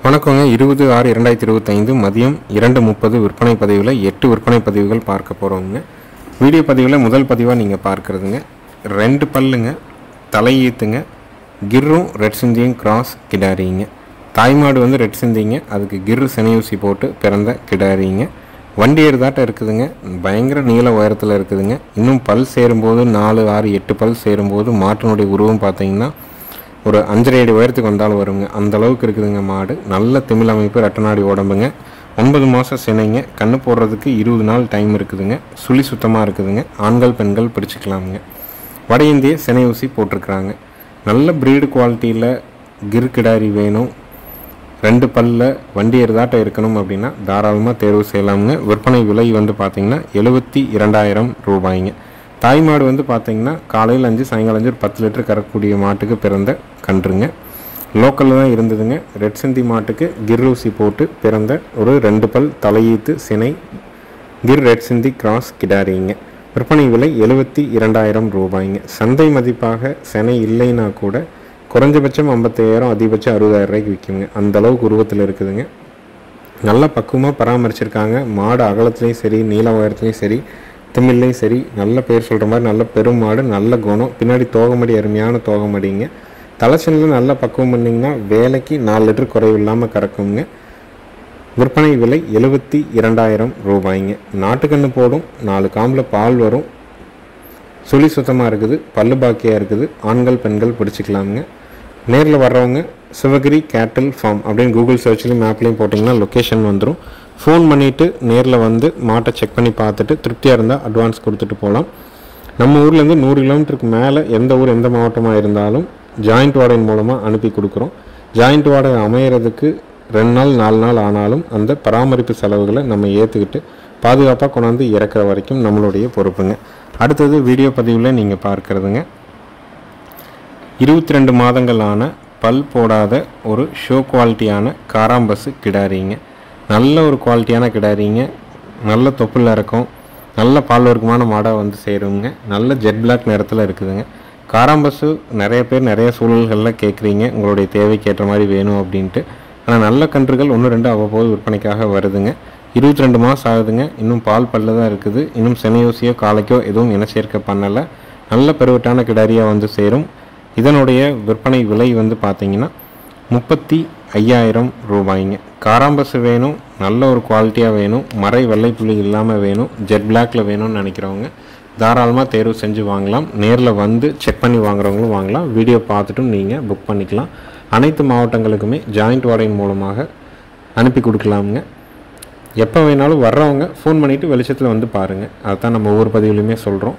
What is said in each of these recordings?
வணக்கங்க. 20/6/2025 மதியம் 2:30 விற்பனை பதிவில் 8 விற்பனை பதிவுகள் பார்க்க போகிறோங்க. வீடியோ பதிவில் முதல் பதிவாக நீங்கள் பார்க்குறதுங்க 2 பல்லுங்க, தலையீத்துங்க, கிர்ரும் ரெட் சிந்தியும் கிராஸ் கிடாரிங்க. தாய்மாடு வந்து ரெட் சிந்திங்க, அதுக்கு கிர்ரு செனையூசி போட்டு பிறந்த கிடாரிங்க. வண்டி ஏறுதாட்டம் இருக்குதுங்க, பயங்கர நீள உயரத்தில் இருக்குதுங்க. இன்னும் பல் சேரும்போது 4, 6, 8 பல் சேரும்போது மாட்டினுடைய உருவம் பார்த்தீங்கன்னா ஒரு 5.5 அடி உயரத்துக்கு வந்தாலும் வருங்க. அந்த அளவுக்கு இருக்குதுங்க மாடு. நல்ல திமிழ் அமைப்பு, ரெட்டநாடி உடம்புங்க. 9 மாதம் சினைங்க. கண்ணு போடுறதுக்கு 20 நாள் டைம் இருக்குதுங்க. சுழி சுத்தமாக இருக்குதுங்க. ஆண்கள் பெண்கள் பிடிச்சிக்கலாமுங்க. வட இந்திய சினை ஊசி போட்டிருக்கிறாங்க. நல்ல ப்ரீடு குவாலிட்டியில் கிர் கிடாரி வேணும், 2 பல்ல வண்டி ஏறுதாட்டம் இருக்கணும் அப்படின்னா தாராளமாக தேர்வு செய்யலாமுங்க. விற்பனை விலை வந்து பார்த்திங்கன்னா 72,000 ரூபாய்ங்க. தாய்மாடு வந்து பார்த்திங்கன்னா காலையில் 5 சாயங்காலம் 5 10 லிட்டர் கறக்கக்கூடிய மாட்டுக்கு பிறந்த கன்றுங்க. லோக்கலில் தான் இருந்ததுங்க. ரெட் சிந்தி மாட்டுக்கு கிர் ஊசி போட்டு பிறந்த ஒரு 2 பல் தலையீத்து சினை கிர் ரெட் சிந்தி கிராஸ் கிடாரிங்க. விற்பனை விலை 72,000 ரூபாய்ங்க. சந்தை மதிப்பாக சினை இல்லைன்னா கூட குறைஞ்சபட்சம் 55,000, அதிகபட்சம் 60,000 ரூபாய்க்கு விற்குங்க. அந்த அளவுக்கு உருவத்தில் இருக்குதுங்க. நல்லா பக்குவமாக பராமரிச்சிருக்காங்க. மாடு அகலத்துலேயும் சரி, நீள உயரத்துலேயும் சரி, திமிழ்லையும் சரி, நல்ல பேர் சொல்கிற மாதிரி நல்ல பெரும் மாடு, நல்ல குணம். பின்னாடி தோகமடி அருமையான தோகமடிங்க. தலைச்சனில் நல்ல பக்குவம் பண்ணிங்கன்னா வேலைக்கு 4 லிட்டர் குறைவில்லாமல் கறக்குங்க. விற்பனை விலை 72,000 ரூபாய்ங்க. நாட்டுக்கண்ணு போடும், 4 காம்பில் பால் வரும், சுழி சுத்தமாக இருக்குது, பல்லு பாக்கியாக இருக்குது. ஆண்கள் பெண்கள் பிடிச்சிக்கலாமுங்க. நேரில் வர்றவங்க சிவகிரி கேட்டில் ஃபார்ம் அப்படின்னு கூகுள் சர்ச்லையும் மேப்லையும் போட்டிங்கன்னா லொக்கேஷன் வந்துடும். ஃபோன் பண்ணிவிட்டு நேரில் வந்து மாட்டை செக் பண்ணி பார்த்துட்டு திருப்தியாக இருந்தால் அட்வான்ஸ் கொடுத்துட்டு போகலாம். நம்ம ஊர்லேருந்து 100 கிலோமீட்டருக்கு மேலே எந்த ஊர் எந்த மாவட்டமாக இருந்தாலும் ஜாயிண்ட் வாடகை மூலமாக அனுப்பி கொடுக்குறோம். ஜாயிண்ட் வாடகை அமையிறதுக்கு 2 நாள் 4 நாள் ஆனாலும் அந்த பராமரிப்பு செலவுகளை நம்ம ஏற்றுக்கிட்டு பாதுகாப்பாக கொண்டாந்து இறக்குற வரைக்கும் நம்மளுடைய பொறுப்புங்க. அடுத்தது வீடியோ பதிவில் நீங்கள் பார்க்குறதுங்க 22 மாதங்களான பல் போடாத ஒரு ஷோ குவாலிட்டியான காராம்பசு கிடாரிங்க. நல்ல ஒரு குவாலிட்டியான கிடாரிங்க. நல்ல தொப்புள் இறக்கும், நல்ல பால் வர்க்கமான மாடாக வந்து சேருங்க. நல்ல ஜெட் பிளாக் நிறத்தில் இருக்குதுங்க. காராம்பசு நிறைய பேர் நிறைய சூழல்களில் கேட்குறீங்க, உங்களுடைய தேவைக்கு ஏற்ற மாதிரி வேணும் அப்படின்ட்டு. ஆனால் நல்ல கன்றுகள் 1-2 அவ்வப்போது விற்பனைக்காக வருதுங்க. 22 மாதம் ஆகுதுங்க. இன்னும் பால் பல்ல தான் இருக்குது. இன்னும் செனையூசியோ காலைக்கோ எதுவும் இன சேர்க்கை பண்ணலை. நல்ல பெருவட்டான கிடாரியாக வந்து சேரும். இதனுடைய விற்பனை விலை வந்து பார்த்திங்கன்னா 35,000 ரூபாய்ங்க. காராம்பசு வேணும், நல்ல ஒரு குவாலிட்டியாக வேணும், மறை வெள்ளைப்புள்ளி இல்லாமல் வேணும், ஜெட் பிளாக்ல வேணும்னு நினைக்கிறவங்க தாராளமாக தேர்வு செஞ்சு வாங்கலாம். நேரில் வந்து செக் பண்ணி வாங்குறவங்களும் வாங்கலாம். வீடியோ பார்த்துட்டும் நீங்கள் புக் பண்ணிக்கலாம். அனைத்து மாவட்டங்களுக்குமே ஜாயிண்ட் வாடகை மூலமாக அனுப்பி கொடுக்கலாமுங்க. எப்போ வேணாலும் வர்றவங்க ஃபோன் பண்ணிவிட்டு வெளிச்சத்தில் வந்து பாருங்கள். அதுதான் நம்ம ஒவ்வொரு பதிவுலையுமே சொல்கிறோம்.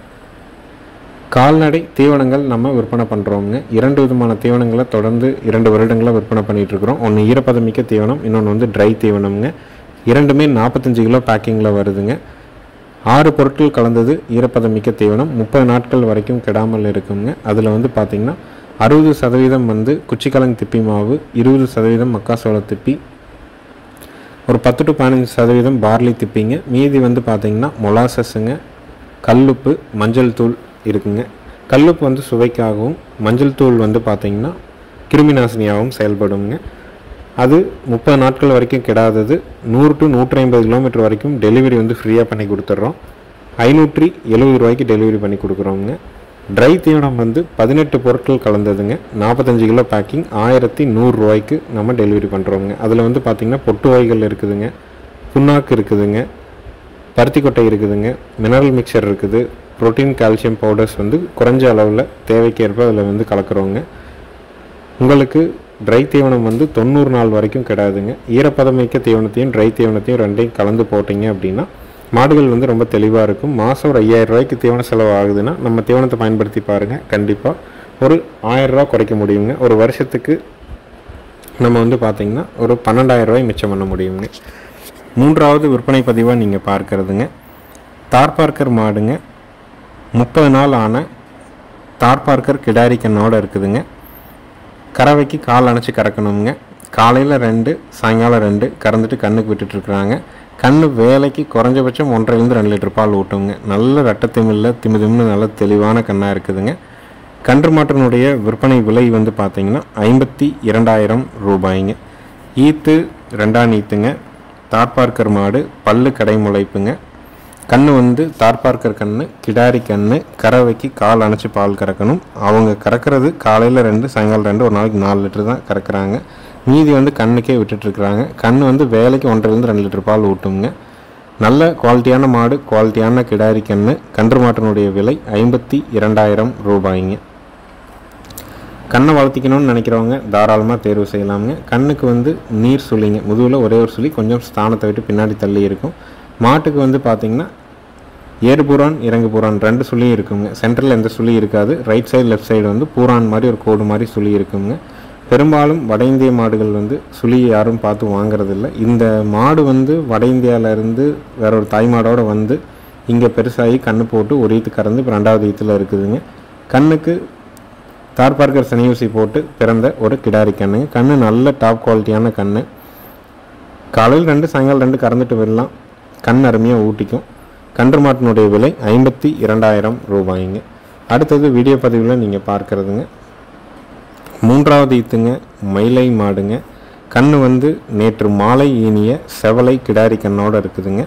கால்நடை தீவனங்கள் நம்ம விற்பனை பண்ணுறோங்க. 2 விதமான தீவனங்களை தொடர்ந்து 2 வருடங்களாக விற்பனை பண்ணிகிட்ருக்குறோம். ஒன்று ஈரப்பதமிக்க தீவனம், இன்னொன்று வந்து ட்ரை தீவனம்ங்க. 2மே 45 கிலோ பேக்கிங்கில் வருதுங்க. 6 பொருட்கள் கலந்தது ஈரப்பதமிக்க தீவனம். 30 நாட்கள் வரைக்கும் கெடாமல் இருக்குங்க. அதில் வந்து பார்த்திங்கன்னா 60% வந்து குச்சிக்கிழங்கு திப்பி மாவு, 20% மக்காசோள திப்பி, ஒரு 10 to 15% பார்லி திப்பிங்க. மீதி வந்து பார்த்திங்கன்னா மொலாசஸுங்க, கல்லுப்பு, மஞ்சள் தூள் இருக்குங்க. கல்லுப்பு வந்து சுவைக்காகவும், மஞ்சள் தூள் வந்து பார்த்திங்கன்னா கிருமி நாசினியாகவும் செயல்படுங்க. அது 30 நாட்கள் வரைக்கும் கெடாதது. 100 to 150 கிலோமீட்டர் வரைக்கும் டெலிவரி வந்து ஃப்ரீயாக பண்ணி கொடுத்துட்றோம். 570 ரூபாய்க்கு டெலிவரி பண்ணி கொடுக்குறோங்க. ட்ரை தீவனம் வந்து 18 பொருட்கள் கலந்ததுங்க. 45 கிலோ பேக்கிங், 1,100 ரூபாய்க்கு நம்ம டெலிவரி பண்ணுறோங்க. அதில் வந்து பார்த்திங்கன்னா பொட்டு வகைகள் இருக்குதுங்க, புண்ணாக்கு இருக்குதுங்க, பருத்தி கொட்டை இருக்குதுங்க, மினரல் மிக்சர் இருக்குது, புரோட்டீன் கால்சியம் பவுடர்ஸ் வந்து குறைஞ்ச அளவில் தேவைக்கேற்ப அதில் வந்து கலக்குறோங்க. உங்களுக்கு ட்ரை தீவனம் வந்து 90 நாள் வரைக்கும் கிடையாதுங்க. ஈரப்பதமிக்க தீவனத்தையும் ட்ரை தீவனத்தையும் 2யும் கலந்து போட்டிங்க அப்படின்னா மாடுகள் வந்து ரொம்ப தெளிவாக இருக்கும். மாதம் ஒரு 5,000 ரூபாய்க்கு தீவன செலவு ஆகுதுன்னா நம்ம தீவனத்தை பயன்படுத்தி பாருங்கள். கண்டிப்பாக ஒரு 1,000 ரூபா குறைக்க முடியுங்க. ஒரு வருஷத்துக்கு நம்ம வந்து பார்த்திங்கன்னா ஒரு 12,000 ரூபாய் மிச்சம் பண்ண முடியுங்க. 3வது விற்பனை பதிவாக நீங்கள் பார்க்குறதுங்க தார்பார்க்கர் மாடுங்க. 30 நாள் ஆன தார்பார்க்கர் கிடாரி கண்ணோடு இருக்குதுங்க. கறவைக்கு கால் அணைச்சி கறக்கணுங்க. காலையில் 2, சாயங்காலம் 2 கறந்துட்டு கண்ணுக்கு விட்டுட்டுருக்குறாங்க. கண்ணு வேலைக்கு குறைஞ்சபட்சம் 1.5 to 2 லிட்டர் பால் ஊட்டுங்க. நல்ல ரெட்டத்திமில்ல திமிதிம்னு நல்ல தெளிவான கண்ணாக இருக்குதுங்க. கன்று மாட்டினுடைய விற்பனை விலை வந்து பார்த்திங்கன்னா 52,000 ரூபாய்ங்க. ஈத்து 2ஆம் ஈத்துங்க. தார்பார்க்கர் மாடு, பல்லு கடை முளைப்புங்க. கண்ணு வந்து தார்பார்க்கர் கண்ணு, கிடாரி கண்ணு, கறவைக்கு கால் அணைச்சி பால் கறக்கணும். அவங்க கறக்கிறது காலையில் 2, சாயங்காலம் 2, ஒரு நாளைக்கு 4 லிட்டர் தான் கறக்குறாங்க. மீதி வந்து கண்ணுக்கே விட்டுட்டுருக்குறாங்க. கண்ணு வந்து வேலைக்கு 1.5 2 லிட்டர் பால் ஊட்டுங்க. நல்ல குவாலிட்டியான மாடு, குவாலிட்டியான கிடாரி கண்ணு. கன்று மாட்டினுடைய விலை 52,000 ரூபாய்ங்க. கண்ணை வளர்த்திக்கணும்னு நினைக்கிறவங்க தாராளமாக தேர்வு செய்யலாமுங்க. கண்ணுக்கு வந்து நீர் சுழிங்க, முதுகில் ஒரே ஒரு சுழி, கொஞ்சம் ஸ்தானத்தை விட்டு பின்னாடி தள்ளி இருக்கும். மாட்டுக்கு வந்து பார்த்திங்கன்னா ஏறு பூரான் இறங்கு பூரான் 2 சுழியும் இருக்குங்க. சென்டரில் எந்த சுழி இருக்காது. ரைட் சைடு லெஃப்ட் சைடு வந்து பூரான் மாதிரி ஒரு கோடு மாதிரி சுழி இருக்குங்க. பெரும்பாலும் வட இந்திய மாடுகள் வந்து சுழி யாரும் பார்த்து வாங்குறதில்ல. இந்த மாடு வந்து வட இந்தியாவிலேருந்து வேற ஒரு தாய் மாடோடு வந்து இங்கே பெருசாகி கண்ணு போட்டு ஒரு ஈத்து கறந்து இப்போ 2வது ஈத்தில் இருக்குதுங்க. கண்ணுக்கு தார்பார்க்கர் சனியூசி போட்டு பிறந்த ஒரு கிடாரி கண்ணுங்க. கண்ணு நல்ல டாப் குவாலிட்டியான கண்ணு. காலையில் 2, சாயங்காலம் 2 கறந்துட்டு வரலாம். கண் அருமையாக ஊட்டிக்கும். கன்று மாட்டினுடைய விலை 52,000 ரூபாய்ங்க. அடுத்தது வீடியோ பதிவில் நீங்கள் பார்க்குறதுங்க 3வது ஈத்துங்க. மயிலை மாடுங்க. கண்ணு வந்து நேற்று மாலை ஈனிய செவலை கிடாரி கண்ணோடு இருக்குதுங்க.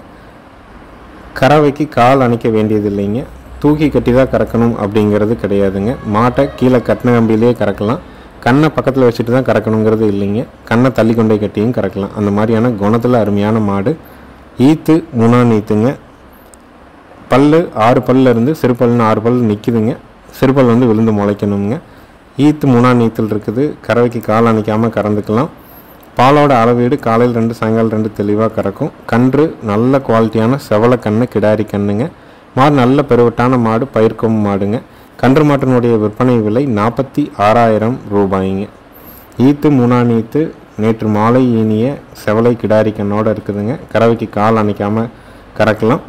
கறவைக்கு கால் அணைக்க வேண்டியது இல்லைங்க. தூக்கி கட்டி தான் கறக்கணும் அப்படிங்கிறது கிடையாதுங்க. மாட்டை கீழே கட்டின கம்பியிலே கறக்கலாம். கண்ணை பக்கத்தில் வச்சுட்டு தான் கறக்கணுங்கிறது இல்லைங்க. கண்ணை தள்ளி கொண்டே கட்டியும் கறக்கலாம். அந்த மாதிரியான குணத்தில் அருமையான மாடு. ஈத்து 3ஆம் ஈத்துங்க. பல்லு 6 பல்ல இருந்து சிறு பல்லுன்னு 6 பல் நிற்குதுங்க. சிறுபல் வந்து விழுந்து முளைக்கணுங்க. ஈத்து 3ஆம் ஈத்தில் இருக்குது. கறவைக்கு கால் அணைக்காமல் கறந்துக்கலாம். பாலோட அளவீடு காலையில் 2, சாயங்காலம் 2 தெளிவாக கறக்கும். கன்று நல்ல குவாலிட்டியான செவலை கண்ணு, கிடாரி கண்ணுங்க. மாடு நல்ல பெருவட்டான மாடு, பயிர்க்கும் மாடுங்க. கன்று மாட்டினுடைய விற்பனை விலை 46,000 ரூபாய்ங்க. ஈத்து 3ஆம் ஈத்து நேற்று மாலை ஈனிய செவலை கிடாரி கண்ணோடு இருக்குதுங்க. கறவைக்கு கால் அணைக்காமல் கறக்கலாம்.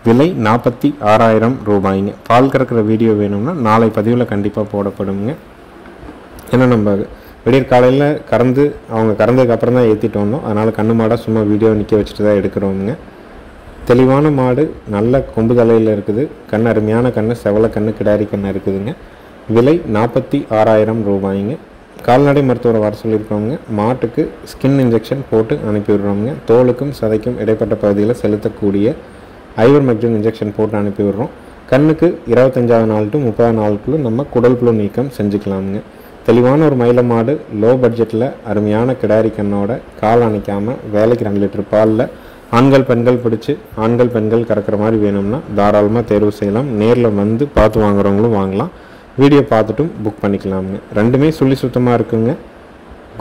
விலை 46,000 ரூபாய்ங்க. பால் கறக்கிற வீடியோ வேணும்னா நாளை பதிவில் கண்டிப்பாக போடப்படுங்க. ஏன்னா நம்ம விடியற் காலையில் கறந்து அவங்க கறந்ததுக்கு அப்புறம் தான் ஏற்றிட்டு வந்தோம். அதனால் கண்ணு மாடாக சும்மா வீடியோ நிற்க வச்சுட்டு தான் எடுக்கிறோமுங்க. தெளிவான மாடு, நல்ல கொம்பு தலையில் இருக்குது. கண் அருமையான கண்ணு, செவலை கண்ணு, கிடாரி கண்ணு இருக்குதுங்க. விலை 46,000 ரூபாய்ங்க. கால்நடை மருத்துவரை வர சொல்லியிருக்கோங்க. மாட்டுக்கு ஸ்கின் இன்ஜெக்ஷன் போட்டு அனுப்பிவிடுறோங்க. தோலுக்கும் சதைக்கும் இடைப்பட்ட பகுதியில் செலுத்தக்கூடிய ஐவர்மெக்டின் இன்ஜெக்ஷன் போட்டு அனுப்பிவிடுறோம். கண்ணுக்கு 25வது நாள் டு 30வது நாளுக்குள்ள நம்ம குடல் புழு நீக்கம் செஞ்சுக்கலாமுங்க. தெளிவான ஒரு மயில மாடு, லோ பட்ஜெட்டில் அருமையான கிடாரி கண்ணோட, கால் அணைக்காமல் வேலைக்கு 2 லிட்டர் பாலில் ஆண்கள் பெண்கள் பிடிச்சி ஆண்கள் பெண்கள் கறக்கிற மாதிரி வேணும்னா தாராளமாக தேர்வு செய்யலாம். நேரில் வந்து பார்த்து வாங்குறவங்களும் வாங்கலாம். வீடியோ பார்த்துட்டும் புக் பண்ணிக்கலாமுங்க. ரெண்டுமே சுழி சுத்தமாக இருக்குங்க.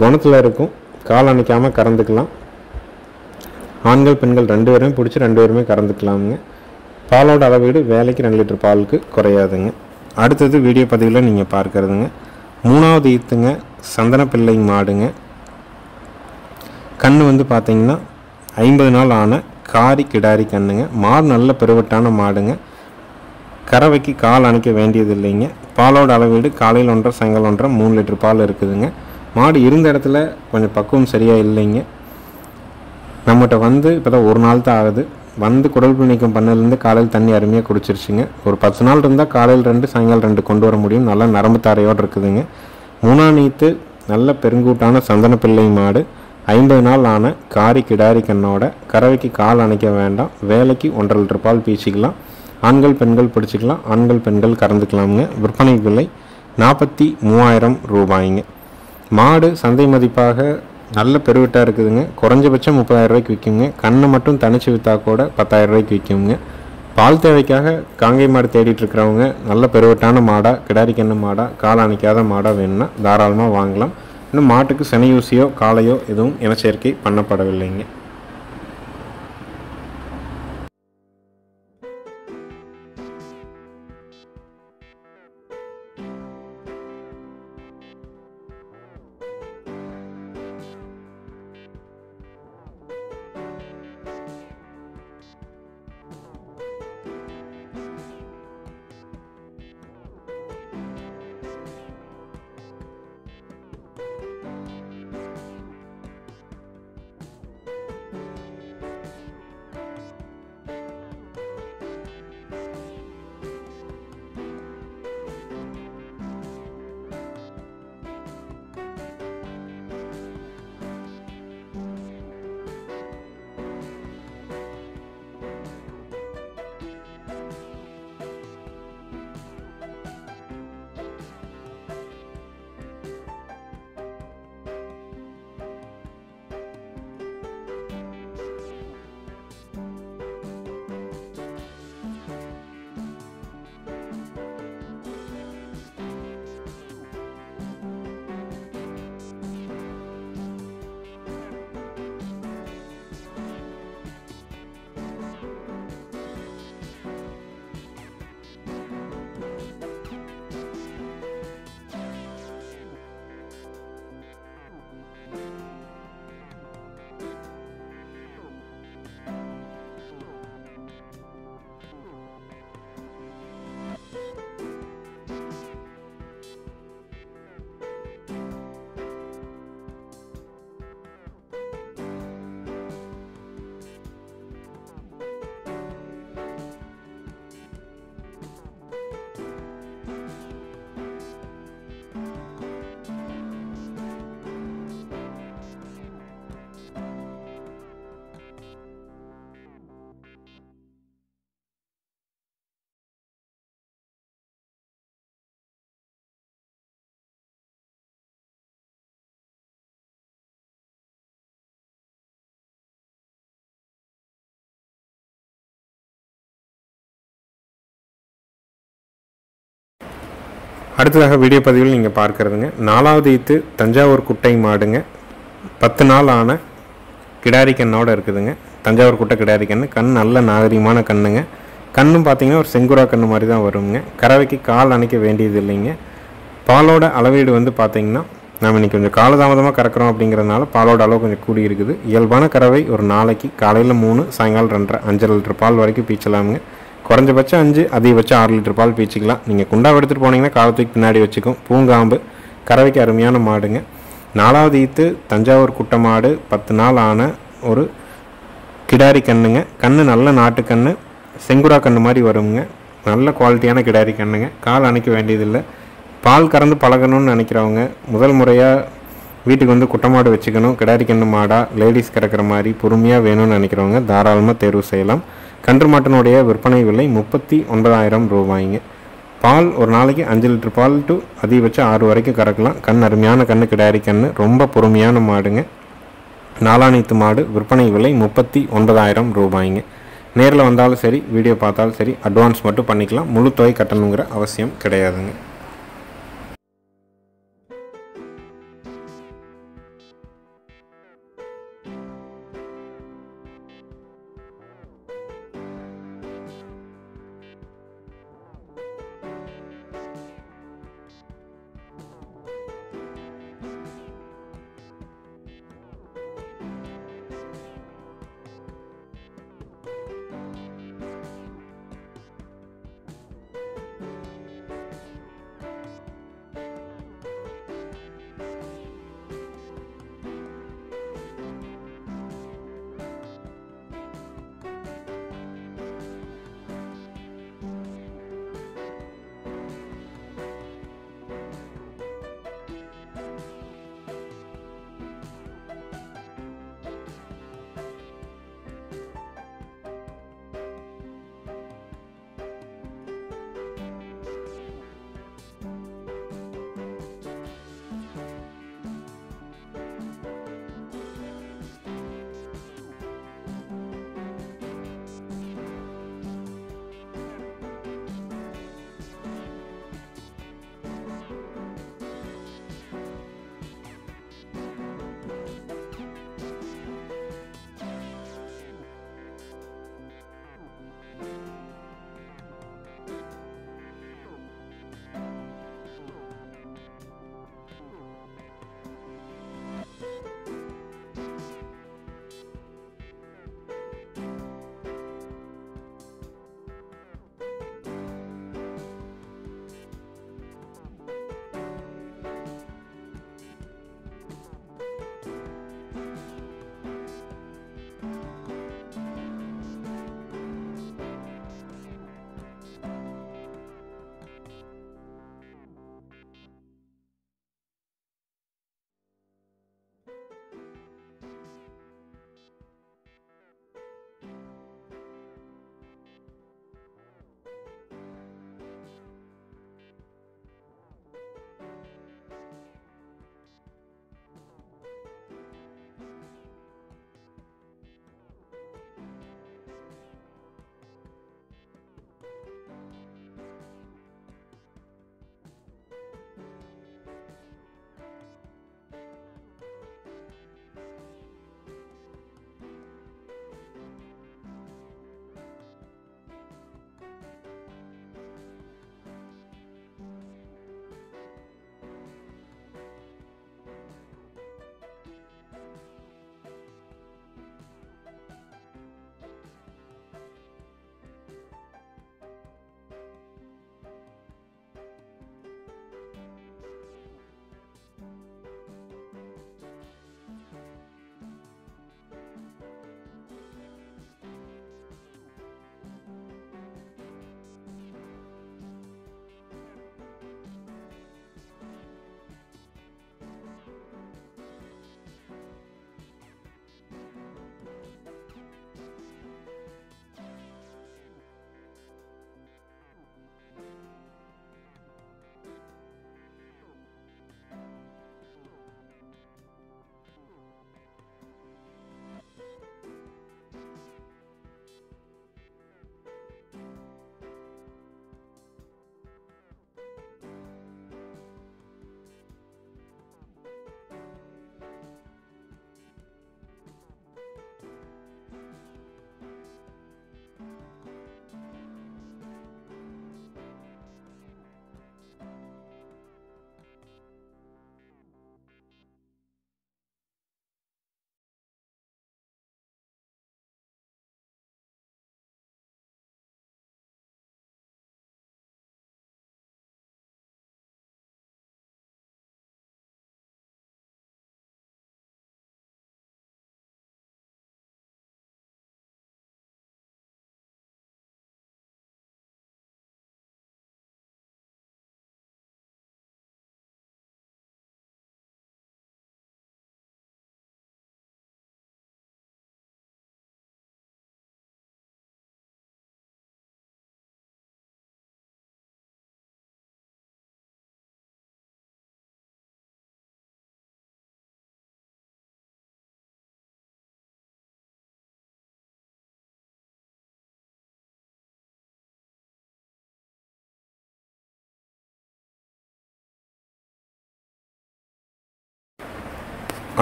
குணத்தில் இருக்கும். கால் அணைக்காமல் கறந்துக்கலாம். ஆண்கள் பெண்கள் 2 பேருமே பிடிச்சி 2 பேருமே கறந்துக்கலாமுங்க. பாலோட அளவீடு வேலைக்கு 2 லிட்டர் பாலுக்கு குறையாதுங்க. அடுத்தது வீடியோ பதிவில் நீங்கள் பார்க்குறதுங்க 3வது ஈத்துங்க. சந்தனப்பிள்ளை மாடுங்க. கண்ணு வந்து பார்த்தீங்கன்னா 50 நாள் ஆன காரி கிடாரி கண்ணுங்க. மாடு நல்ல பெருவட்டான மாடுங்க. கறவைக்கு கால் அணைக்க வேண்டியது இல்லைங்க. பாலோட அளவீடு காலையில் 1, சாயங்காலம் 1, 3 லிட்டர் பால் இருக்குதுங்க. மாடு இருந்த இடத்துல கொஞ்சம் பக்குவம் சரியாக இல்லைங்க. நம்மகிட்ட வந்து இப்போ தான் ஒரு நாள் தான் ஆகுது. வந்து குடல் புழு நீக்கம் பண்ணலேருந்து காலையில் தண்ணி அருமையாக குடிச்சிருச்சுங்க. ஒரு 10 நாள் இருந்தால் காலையில் 2, சாயங்காலம் 2 கொண்டு வர முடியும். நல்லா நரம்பு தாரையோடு இருக்குதுங்க. 3ஆம் ஈத்து நல்ல பெருங்கூட்டான சந்தனப்பிள்ளை மாடு. 50 நாள் ஆன காரி கிடாரி கண்ணோட, கறவைக்கு கால் அணைக்க வேண்டாம். வேலைக்கு 1.5 லிட்டர் பால் பீச்சிக்கலாம். ஆண்கள் பெண்கள் பிடிச்சிக்கலாம். ஆண்கள் பெண்கள் கறந்துக்கலாமுங்க. விற்பனை விலை 43,000 ரூபாய்ங்க. மாடு சந்தை மதிப்பாக நல்ல பெருவிட்டாக இருக்குதுங்க. குறைஞ்சபட்சம் 30,000 ரூபாய்க்கு விற்குங்க. கண்ணை மட்டும் தனிச்சு விற்றா கூட 10,000 ரூபாய்க்கு விற்குங்க. பால் தேவைக்காக காங்கை மாடு தேடிட்டு இருக்கிறவங்க நல்ல பெருவட்டான மாடாக, கிடாரி கண்ணு மாடாக, கால் அணைக்காத மாடாக வேணும்னா தாராளமாக வாங்கலாம். இன்னும் மாட்டுக்கு சனியூசியோ காலையோ எதுவும் இனச்சேர்க்கை பண்ணப்படவில்லைங்க. அடுத்ததாக வீடியோ பதிவில் நீங்கள் பார்க்குறதுங்க 4வது ஈத்து தஞ்சாவூர் குட்டை மாடுங்க. 10 நாள் ஆன கிடாரி கண்ணோடு இருக்குதுங்க. தஞ்சாவூர் குட்டை கிடாரி கன்று. கண் நல்ல நாகரிகமான கண்ணுங்க. கண்ணும் பார்த்தீங்கன்னா ஒரு செங்குரா கன்று மாதிரி தான் வருங்க. கறவைக்கு கால் அணைக்க வேண்டியது இல்லைங்க. பாலோட அளவீடு வந்து பார்த்திங்கன்னா நாம் இன்றைக்கி கொஞ்சம் காலதாமதமாக கறக்கிறோம் அப்படிங்கிறதுனால பாலோட அளவு கொஞ்சம் கூடி இருக்குது. இயல்பான கறவை ஒரு நாளைக்கு காலையில் 3, சாயங்காலம் 2.5, 5 லிட்டர் பால் வரைக்கும் பீச்சலாமுங்க. குறைஞ்சபட்சம் 5, அதிகபட்சம் 6 லிட்டர் பால் பீச்சிக்கலாம். நீங்கள் குண்டாவை எடுத்துகிட்டு போனீங்கன்னா காலத்துக்கு பின்னாடி வச்சுக்கும். பூங்காம்பு கறவைக்கு அருமையான மாடுங்க. 4வது ஈத்து தஞ்சாவூர் குட்டை மாடு. 10 நாள் ஆன ஒரு கிடாரி கண்ணுங்க. கண்ணு நல்ல நாட்டு கண்ணு, செங்குரா கண்ணு மாதிரி வருங்க. நல்ல குவாலிட்டியான கிடாரி கண்ணுங்க. கால் அணைக்க வேண்டியதில்லை. பால் கறந்து பழகணும்னு நினைக்கிறவங்க, முதல் முறையாக வீட்டுக்கு வந்து குட்டை மாடு வச்சுக்கணும், கிடாரி கண்ணு மாடாக லேடிஸ் கறக்கிற மாதிரி பொறுமையாக வேணும்னு நினைக்கிறவங்க தாராளமாக தேர்வு செய்யலாம். கன்று மாட்டினுடைய விற்பனை விலை 39,000 ரூபாய்ங்க. பால் ஒரு நாளைக்கு 5 லிட்டர் பால் டு அதிகபட்சம் 6 வரைக்கும் கறக்கலாம். கண் அருமையான கண்ணு, கிடாரி கண்ணு, ரொம்ப பொறுமையான மாடுங்க. 4ஆம் ஈத்து மாடு. விற்பனை விலை 39,000 ரூபாய்ங்க. நேரில் வந்தாலும் சரி, வீடியோ பார்த்தாலும் சரி, அட்வான்ஸ் மட்டும் பண்ணிக்கலாம். முழு தொகை கட்டணுங்கிற அவசியம் கிடையாதுங்க.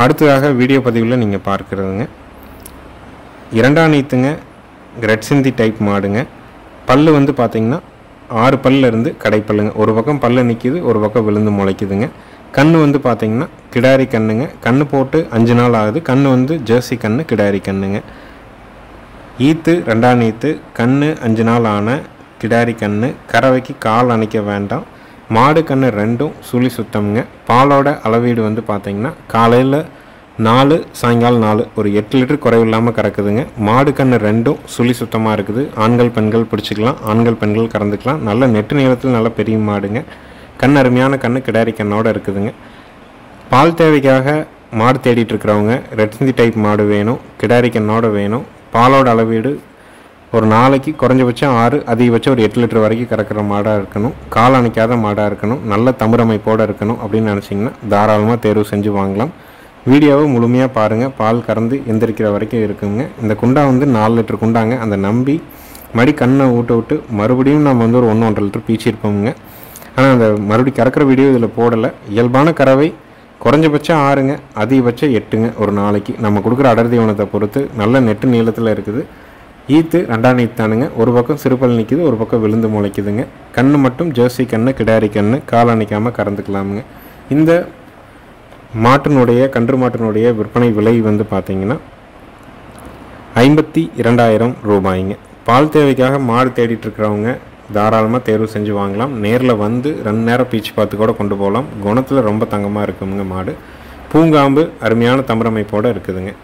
அடுத்ததாக வீடியோ பதிவில் நீங்கள் பார்க்குறதுங்க இரண்டாம் நீத்துங்க, ரெட் சிந்தி டைப் மாடுங்க. பல்லு வந்து பார்த்திங்கன்னா 6 பல்ல இருந்து கடைப்பல்லுங்க. ஒரு பக்கம் பல்லு நிற்கிது, ஒரு பக்கம் விழுந்து முளைக்குதுங்க. கண்ணு வந்து பார்த்திங்கன்னா கிடாரி கண்ணுங்க. கண்ணு போட்டு 5 நாள் ஆகுது. கண்ணு வந்து ஜெர்சி கண்ணு, கிடாரி கண்ணுங்க. ஈத்து ரெண்டாம் நீத்து, கண்ணு 5 நாள் ஆன கிடாரி கண்ணு. கறவைக்கு கால் அணைக்க வேண்டாம். மாடு கண்ணு ரெண்டும் சுழி சுத்தம்ங்க. பாலோட அளவீடு வந்து பார்த்திங்கன்னா காலையில் 4, சாயங்காலம் 4, ஒரு 8 லிட்டர் குறைவில்லாமல் கறக்குதுங்க. மாடு கண்ணு ரெண்டும் சுழி சுத்தமாக இருக்குது. ஆண்கள் பெண்கள் பிடிச்சிக்கலாம், ஆண்கள் பெண்கள் கறந்துக்கலாம். நல்ல நெட்டு நீளத்தில் நல்ல பெரிய மாடுங்க. கண் அருமையான கண்ணு, கிடாரி கண்ணோடு இருக்குதுங்க. பால் தேவைக்காக மாடு தேடிட்டு இருக்கிறவங்க ரெட் சிந்தி டைப் மாடு வேணும், கிடாரி கண்ணோட வேணும். பாலோட அளவீடு ஒரு நாளைக்கு குறைஞ்சபட்சம் 6, அதிகபட்சம் ஒரு 8 லிட்டர் வரைக்கும் கறக்கிற மாடாக இருக்கணும். கால் அணைக்காத மாடாக இருக்கணும். நல்ல தமிழமைப்போடு இருக்கணும் அப்படின்னு நினச்சிங்கன்னா தாராளமாக தேர்வு செஞ்சு வாங்கலாம். வீடியோவை முழுமையாக பாருங்கள். பால் கறந்து எந்திரிக்கிற வரைக்கும் இருக்குங்க. இந்த குண்டா வந்து 4 லிட்டர் குண்டாங்க. அந்த நம்பி மடி கண்ணை விட்டு மறுபடியும் நம்ம வந்து ஒரு 1-1.5 லிட்டர் பீச்சிருப்போமுங்க. ஆனால் அந்த மறுபடியும் கறக்கிற வீடியோ இதில் போடலை. இயல்பான கறவை குறைஞ்சபட்சம் 6ங்க, அதிகபட்சம் 8ங்க ஒரு நாளைக்கு. நம்ம கொடுக்குற அடர் தீவனத்தை பொறுத்து நல்ல நெட்டு நீளத்தில் இருக்குது. ஈத்து ரெண்டாம் நீத்தானுங்க. ஒரு பக்கம் சிறுபல் நிற்கிது, ஒரு பக்கம் விழுந்து முளைக்குதுங்க. கண்ணு மட்டும் ஜெர்சி கண்ணு, கிடாரி கண்ணு. கால் அணைக்காமல் கறந்துக்கலாமுங்க. இந்த மாட்டினுடைய கன்று மாட்டினுடைய விற்பனை விலை வந்து பார்த்திங்கன்னா 52,000 ரூபாய்ங்க. பால் தேவைக்காக மாடு தேடிட்டு இருக்கிறவங்க தாராளமாக தேர்வு செஞ்சு வாங்கலாம். நேரில் வந்து 2 நேரம் பீச்சு பார்த்து கூட கொண்டு போகலாம். குணத்தில் ரொம்ப தங்கமாக இருக்குங்க மாடு. பூங்காம்பு அருமையான தமிழமைப்போடு இருக்குதுங்க.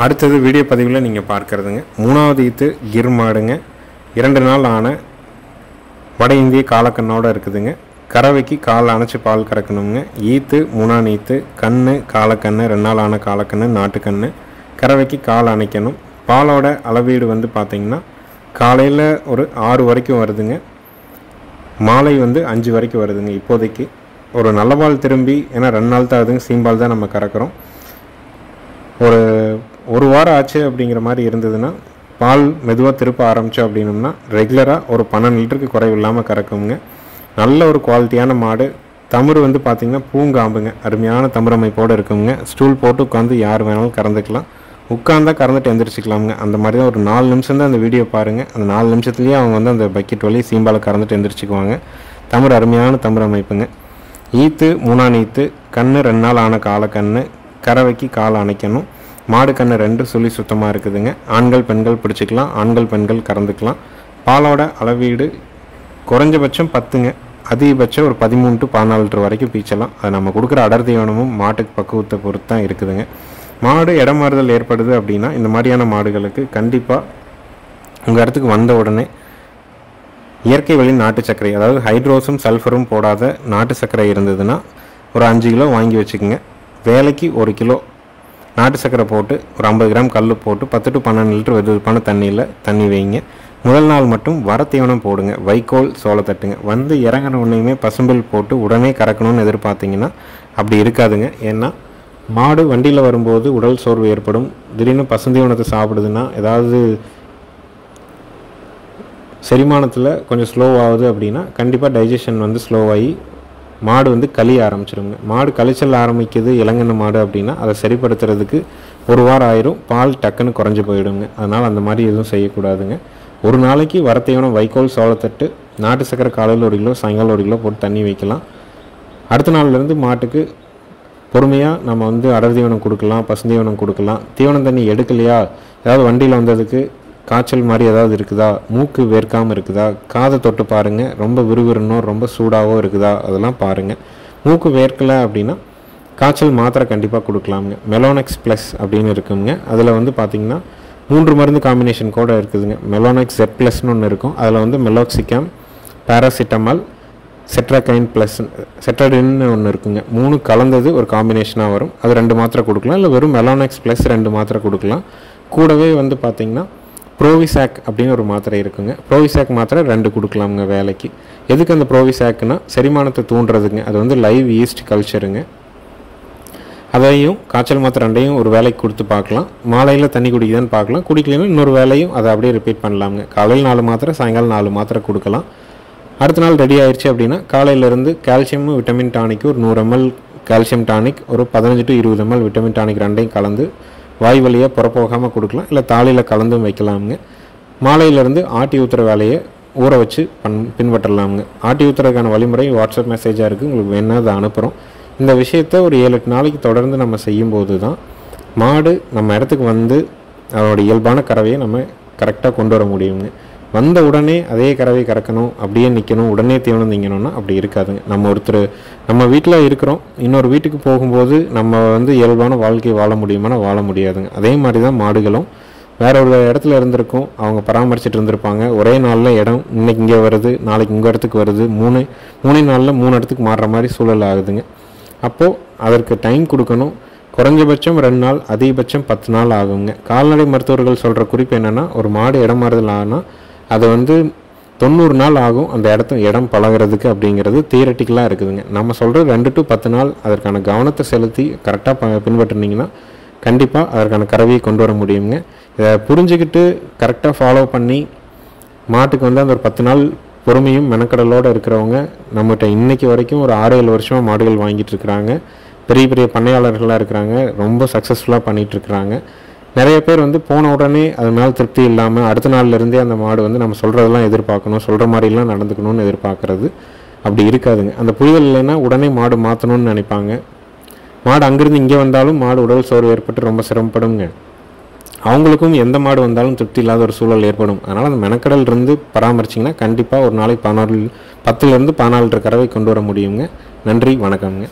அடுத்தது வீடியோ பதிவில் நீங்கள் பார்க்குறதுங்க 3வது ஈத்து கிர் மாடுங்க. 2 நாள் ஆன வட இந்திய காலக்கண்ணோடு இருக்குதுங்க. கறவைக்கு கால் அணைச்சி பால் கறக்கணுங்க. ஈத்து 3ஆம் ஈத்து, கண்ணு காலக்கண்ணு, 2 நாள் ஆன காலக்கண்ணு, நாட்டுக்கண்ணு. கறவைக்கு கால் அணைக்கணும். பாலோட அளவீடு வந்து பார்த்திங்கன்னா காலையில் ஒரு 6 வரைக்கும் வருதுங்க, மாலை வந்து 5 வரைக்கும் வருதுங்க. இப்போதைக்கு ஒரு நல்ல பால் திரும்பி, ஏன்னா 2 நாள் தான் ஆகுதுங்க, சீம்பால் தான் நம்ம கறக்கிறோம். ஒரு வாரம் ஆச்சு அப்படிங்கிற மாதிரி இருந்ததுன்னா பால் மெதுவாக திருப்ப ஆரம்பித்தோம் அப்படின்னோம்னா ரெகுலராக ஒரு 12 லிட்டருக்கு குறைவு இல்லாமல் கறக்குங்க. நல்ல ஒரு குவாலிட்டியான மாடு. தமிழ் வந்து பார்த்திங்கன்னா பூங்காம்புங்க, அருமையான தமிழ் அமைப்போடு இருக்குங்க. ஸ்டூல் போட்டு உட்காந்து யார் வேணாலும் கறந்துக்கலாம், உட்காந்தா கறந்துட்டு எந்திரிச்சிக்கலாமுங்க. அந்த மாதிரி தான் ஒரு 4 நிமிஷம் தான் அந்த வீடியோ பாருங்கள். அந்த 4 நிமிஷத்துலேயே அவங்க வந்து அந்த பக்கெட் வழி சீம்பாலை கறந்துட்டு எந்திரிச்சிக்குவாங்க. தமிழ் அருமையான தமிழ் அமைப்புங்க. ஈத்து 3ஆம் ஈத்து, கண்ணு 2 நாள் ஆன காலக்கண்ணு. கறவைக்கு கால் அணைக்கணும். மாடு கண்ணு 2 சுழி சுத்தமாக இருக்குதுங்க. ஆண்கள் பெண்கள் பிடிச்சிக்கலாம், ஆண்கள் பெண்கள் கறந்துக்கலாம். பாலோட அளவீடு குறைஞ்சபட்சம் 10ங்க, அதிகபட்சம் ஒரு 13 to 14 லிட்டர் வரைக்கும் பீச்சலாம். அது நம்ம கொடுக்குற அடர் தீவனமும் மாட்டுக்கு பக்குவத்தை பொறுத்து தான் இருக்குதுங்க. மாடு இடமாறுதல் ஏற்படுது அப்படின்னா இந்த மாதிரியான மாடுகளுக்கு கண்டிப்பாக உங்கள் இடத்துக்கு வந்த உடனே இயற்கை வழி நாட்டு சர்க்கரை, அதாவது ஹைட்ரோஸும் சல்ஃபரும் போடாத நாட்டு சர்க்கரை இருந்ததுன்னா ஒரு 5 கிலோ வாங்கி வச்சுக்கோங்க. வேலைக்கு 1 கிலோ நாட்டு சர்க்கரை போட்டு ஒரு 50 கிராம் கல் போட்டு 10 to 12 லிட்டர் வெதுவெதுப்பான தண்ணியில் தண்ணி வைங்க. முதல் நாள் மட்டும் வர தீவனம் போடுங்க, வைக்கோல் சோளத்தட்டுங்க. வந்து இறங்கின உடனேயுமே பசும்பில் போட்டு உடனே கறக்கணும்னு எதிர்பார்த்திங்கன்னா அப்படி இருக்காதுங்க. ஏன்னா மாடு வண்டியில் வரும்போது உடல் சோர்வு ஏற்படும். திடீர்னு பசுந்தீவனத்தை சாப்பிடுதுன்னா ஏதாவது செரிமானத்தில் கொஞ்சம் ஸ்லோவாகுது அப்படின்னா கண்டிப்பாக டைஜஷன் வந்து ஸ்லோவாகி மாடு வந்து கழிய ஆரம்பிச்சிருங்க. மாடு கழிச்சல் ஆரம்பிக்குது இளங்கன்னு மாடு அப்படின்னா அதை சரிப்படுத்துறதுக்கு 1 வாரம் ஆயிரும், பால் டக்குன்னு குறைஞ்சி போயிடுங்க. அதனால் அந்த மாதிரி எதுவும் செய்யக்கூடாதுங்க. ஒரு நாளைக்கு வரத்தீவனம் வைக்கோல் சோளத்தட்டு, நாட்டு சக்கரை காலையில் 1 கிலோ, சாயங்காலம் 1 கிலோ போட்டு தண்ணி வைக்கலாம். அடுத்த நாள்லேருந்து மாட்டுக்கு பொறுமையாக நம்ம வந்து அடர் தீவனம் கொடுக்கலாம், பசுந்தீவனம் கொடுக்கலாம். தீவனம் தண்ணி எடுக்கலையா, ஏதாவது வண்டியில் வந்ததுக்கு காய்ச்சல் மாதிரி ஏதாவது இருக்குதா, மூக்கு வேர்க்காமல் இருக்குதா, காதை தொட்டு பாருங்கள், ரொம்ப விறுவிறுனோ ரொம்ப சூடாகவோ இருக்குதா, அதெல்லாம் பாருங்கள். மூக்கு வேர்க்கலை அப்படின்னா காய்ச்சல் மாத்திரை கண்டிப்பாக கொடுக்கலாமுங்க. மெலோனெக்ஸ் ப்ளஸ் அப்படின்னு இருக்குங்க. அதில் வந்து பார்த்திங்கன்னா 3 மருந்து காம்பினேஷன் கூட இருக்குதுங்க. மெலோனெக்ஸ் Z ப்ளஸ்னு ஒன்று இருக்கும். அதில் வந்து மெலோக்சிகம், பேராசிட்டமால், செட்ராகைன் ப்ளஸ், செட்ரடின்னு ஒன்று இருக்குங்க. 3 கலந்தது ஒரு காம்பினேஷனாக வரும். அது 2 மாத்திரை கொடுக்கலாம், இல்லை வெறும் மெலோனெக்ஸ் ப்ளஸ் 2 மாத்திரை கொடுக்கலாம். கூடவே வந்து பார்த்திங்கன்னா ப்ரோவிசாக் அப்படின்னு ஒரு மாத்திரை இருக்குங்க. ப்ரோவிசாக் மாத்திரை 2 கொடுக்கலாமுங்க வேலைக்கு. எதுக்கு அந்த ப்ரோவிசாக்னா செரிமானத்தை தூண்டுறதுங்க. அது வந்து லைவ் ஈஸ்ட் கல்ச்சருங்க. அதையும் காய்ச்சல் மாத்திரை 2யும் ஒரு வேலைக்கு கொடுத்து பார்க்கலாம். மாலையில் தண்ணி குடிக்குதான்னு பார்க்கலாம். குடிக்கலைன்னா இன்னொரு வேலையும் அதை அப்படியே ரிப்பீட் பண்ணலாமுங்க. காலையில் 4 மாத்திரை, சாயங்காலம் 4 மாத்திரை கொடுக்கலாம். அடுத்த நாள் ரெடி ஆயிடுச்சு அப்படின்னா காலையிலேருந்து கால்சியமும் விட்டமின் டானிக்கு ஒரு 100 ml கால்சியம் டானிக், ஒரு 15 to 20 ml விட்டமின் டானிக் 2யும் கலந்து வாய் வழியாக புறப்போகாமல் கொடுக்கலாம், இல்லை தாலியில் கலந்தும் வைக்கலாமுங்க. மாலையிலேருந்து ஆட்டி ஊற்றுற வேலையை ஊற வச்சு பின்பற்றலாமுங்க. ஆட்டி ஊற்றுறதுக்கான வழிமுறை வாட்ஸ்அப் மெசேஜாக இருக்குது, உங்களுக்கு வேணா அதை அனுப்புகிறோம். இந்த விஷயத்தை ஒரு 7-8 நாளைக்கு தொடர்ந்து நம்ம செய்யும்போது தான் மாடு நம்ம இடத்துக்கு வந்து அதோட இயல்பான கறவையை நம்ம கரெக்டாக கொண்டு வர முடியுங்க. வந்த உடனே அதே கறவை கறக்கணும், அப்படியே நிற்கணும், உடனே தீவனம் திங்கணும்னா அப்படி இருக்காதுங்க. நம்ம வீட்டில் இருக்கிறோம், இன்னொரு வீட்டுக்கு போகும்போது நம்ம வந்து இயல்பான வாழ்க்கை வாழ முடியுமானா வாழ முடியாதுங்க. அதே மாதிரி தான் மாடுகளும் வேற ஒரு இடத்துல இருந்திருக்கும், அவங்க பராமரிச்சுட்டு இருந்திருப்பாங்க. ஒரே நாளில் இடம் இன்னைக்கு இங்கே வருது, நாளைக்கு உங்கள் இடத்துக்கு வருது, 3 நாளில் 3 இடத்துக்கு மாறுற மாதிரி சூழல் ஆகுதுங்க. அப்போது அதற்கு டைம் கொடுக்கணும். குறைஞ்சபட்சம் 2 நாள், அதிகபட்சம் 10 நாள் ஆகுங்க. கால்நடை மருத்துவர்கள் சொல்கிற குறிப்பு என்னென்னா, ஒரு மாடு இடம் மாறுதல் ஆனால் அது வந்து 90 நாள் ஆகும் அந்த இடம் பழகிறதுக்கு அப்படிங்கிறது தியரட்டிக்கலாக இருக்குதுங்க. நம்ம சொல்கிற 2 to 10 நாள் அதற்கான கவனத்தை செலுத்தி கரெக்டாக பின்பற்றினீங்கன்னா கண்டிப்பாக அதற்கான கறவையை கொண்டு வர முடியுங்க. இதை புரிஞ்சுக்கிட்டு கரெக்டாக ஃபாலோ பண்ணி மாட்டுக்கு வந்து அந்த ஒரு 10 நாள் பொறுமையும் மெனக்கடலோடு இருக்கிறவங்க நம்மகிட்ட இன்றைக்கி வரைக்கும் ஒரு 6-7 வருஷமாக மாடுகள் வாங்கிட்டு இருக்கிறாங்க. பெரிய பெரிய பண்ணையாளர்களாக இருக்கிறாங்க, ரொம்ப சக்ஸஸ்ஃபுல்லாக பண்ணிகிட்ருக்குறாங்க. நிறைய பேர் வந்து போன உடனே அது மேலே திருப்தி இல்லாமல் அடுத்த நாள்லேருந்தே அந்த மாடு வந்து நம்ம சொல்கிறதெல்லாம் எதிர்பார்க்கணும், சொல்கிற மாதிரிலாம் நடந்துக்கணும்னு எதிர்பார்க்குறது அப்படி இருக்காதுங்க. அந்த புரிதல் இல்லைன்னா உடனே மாடு மாற்றணும்னு நினைப்பாங்க. மாடு அங்கேருந்து இங்கே வந்தாலும் மாடு உடல் சோர்வு ஏற்பட்டு ரொம்ப சிரமப்படுங்க. அவங்களுக்கும் எந்த மாடு வந்தாலும் திருப்தி இல்லாத ஒரு சூழல் ஏற்படும். அதனால் அந்த மெனக்கடல் இருந்து பராமரிச்சிங்கன்னா கண்டிப்பாக ஒரு நாளைக்கு 10 லிருந்து 14 கறவை கொண்டு வர முடியுங்க. நன்றி, வணக்கம்ங்க.